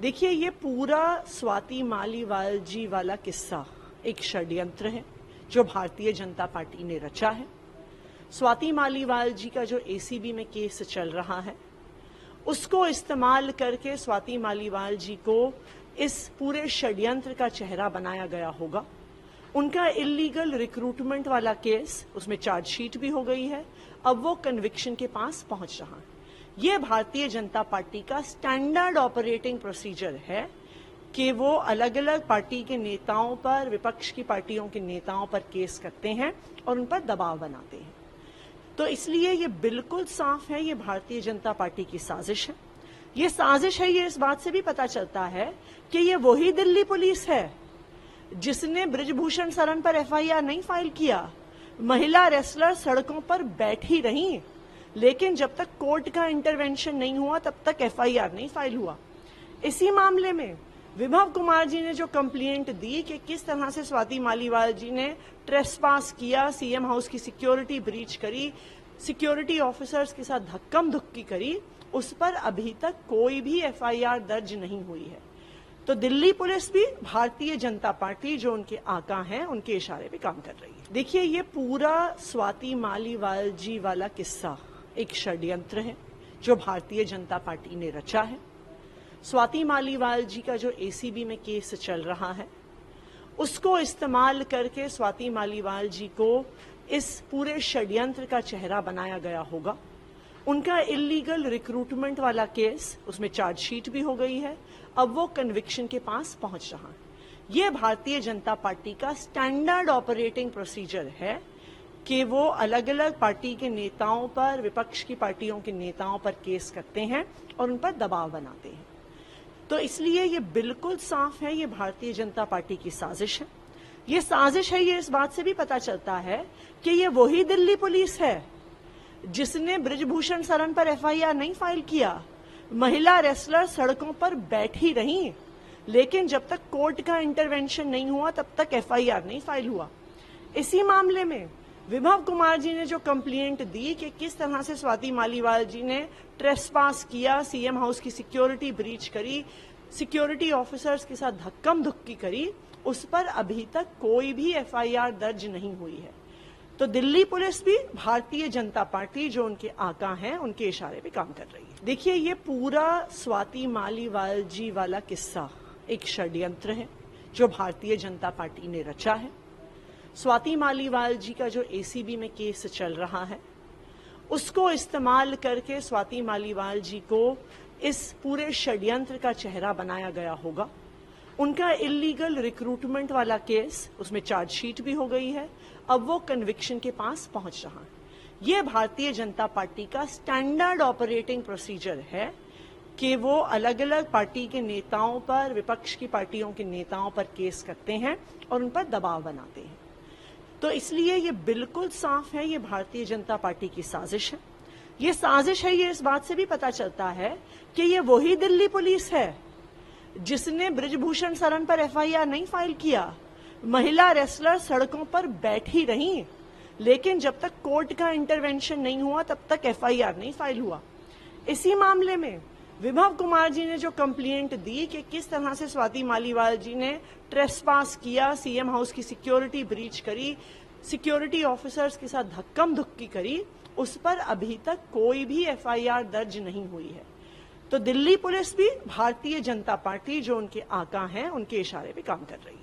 देखिए, ये पूरा स्वाति मालीवाल जी वाला किस्सा एक षड्यंत्र है जो भारतीय जनता पार्टी ने रचा है। स्वाति मालीवाल जी का जो एसीबी में केस चल रहा है, उसको इस्तेमाल करके स्वाति मालीवाल जी को इस पूरे षड्यंत्र का चेहरा बनाया गया होगा। उनका इलीगल रिक्रूटमेंट वाला केस, उसमें चार्जशीट भी हो गई है, अब वो कन्विक्शन के पास पहुंच रहा है। ये भारतीय जनता पार्टी का स्टैंडर्ड ऑपरेटिंग प्रोसीजर है कि वो अलग अलग पार्टी के नेताओं पर, विपक्ष की पार्टियों के नेताओं पर केस करते हैं और उन पर दबाव बनाते हैं। तो इसलिए ये बिल्कुल साफ है, ये भारतीय जनता पार्टी की साजिश है। ये साजिश है, ये इस बात से भी पता चलता है कि ये वही दिल्ली पुलिस है जिसने बृजभूषण शरण पर एफआईआर नहीं फाइल किया। महिला रेसलर सड़कों पर बैठी रही, लेकिन जब तक कोर्ट का इंटरवेंशन नहीं हुआ तब तक एफआईआर नहीं फाइल हुआ। इसी मामले में विभव कुमार जी ने जो कंप्लेंट दी कि किस तरह से स्वाति मालीवाल जी ने ट्रेसपास किया, सीएम हाउस की सिक्योरिटी ब्रीच करी, सिक्योरिटी ऑफिसर्स के साथ धक्कम धुक्की करी, उस पर अभी तक कोई भी एफआईआर दर्ज नहीं हुई है। तो दिल्ली पुलिस भी भारतीय जनता पार्टी जो उनके आका हैं, उनके इशारे पे काम कर रही है। देखिए, ये पूरा स्वाति मालीवाल जी वाला किस्सा एक षड्यंत्र है जो भारतीय जनता पार्टी ने रचा है। स्वाति मालीवाल जी का जो एसीबी में केस चल रहा है, उसको इस्तेमाल करके स्वाति मालीवाल जी को इस पूरे षड्यंत्र का चेहरा बनाया गया होगा। उनका इलीगल रिक्रूटमेंट वाला केस, उसमें चार्जशीट भी हो गई है, अब वो कन्विक्शन के पास पहुंच रहा है। ये भारतीय जनता पार्टी का स्टैंडर्ड ऑपरेटिंग प्रोसीजर है कि वो अलग अलग पार्टी के नेताओं पर, विपक्ष की पार्टियों के नेताओं पर केस करते हैं और उन पर दबाव बनाते हैं। तो इसलिए ये बिल्कुल साफ है, ये भारतीय जनता पार्टी की साजिश है। ये साजिश है, ये इस बात से भी पता चलता है कि ये वही दिल्ली पुलिस है जिसने बृजभूषण शरण पर एफआईआर नहीं फाइल किया। महिला रेसलर सड़कों पर बैठी रही, लेकिन जब तक कोर्ट का इंटरवेंशन नहीं हुआ तब तक एफआईआर नहीं फाइल हुआ। इसी मामले में विभव कुमार जी ने जो कंप्लेंट दी कि किस तरह से स्वाति मालीवाल जी ने ट्रेसपास किया, सीएम हाउस की सिक्योरिटी ब्रीच करी, सिक्योरिटी ऑफिसर्स के साथ धक्कम धुक्की करी, उस पर अभी तक कोई भी एफआईआर दर्ज नहीं हुई है। तो दिल्ली पुलिस भी भारतीय जनता पार्टी जो उनके आका हैं, उनके इशारे पे काम कर रही है। देखिए, ये पूरा स्वाति मालीवाल जी वाला किस्सा एक षड्यंत्र है जो भारतीय जनता पार्टी ने रचा है। स्वाति मालीवाल जी का जो एसीबी में केस चल रहा है, उसको इस्तेमाल करके स्वाति मालीवाल जी को इस पूरे षड्यंत्र का चेहरा बनाया गया होगा। उनका इलीगल रिक्रूटमेंट वाला केस, उसमें चार्जशीट भी हो गई है, अब वो कन्विक्शन के पास पहुंच रहा है। ये भारतीय जनता पार्टी का स्टैंडर्ड ऑपरेटिंग प्रोसीजर है कि वो अलग अलग पार्टी के नेताओं पर, विपक्ष की पार्टियों के नेताओं पर केस करते हैं और उन पर दबाव बनाते हैं। तो इसलिए ये बिल्कुल साफ है, ये भारतीय जनता पार्टी की साजिश है। ये साजिश है, ये इस बात से भी पता चलता है कि ये वही दिल्ली पुलिस है जिसने बृजभूषण शरण पर एफआईआर नहीं फाइल किया। महिला रेसलर सड़कों पर बैठी रही, लेकिन जब तक कोर्ट का इंटरवेंशन नहीं हुआ तब तक एफआईआर नहीं फाइल हुआ। इसी मामले में विभव कुमार जी ने जो कंप्लेंट दी कि किस तरह से स्वाति मालीवाल जी ने ट्रेसपास किया, सीएम हाउस की सिक्योरिटी ब्रीच करी, सिक्योरिटी ऑफिसर्स के साथ धक्कम धुक्की करी, उस पर अभी तक कोई भी एफआईआर दर्ज नहीं हुई है। तो दिल्ली पुलिस भी भारतीय जनता पार्टी जो उनके आका हैं, उनके इशारे पे काम कर रही है।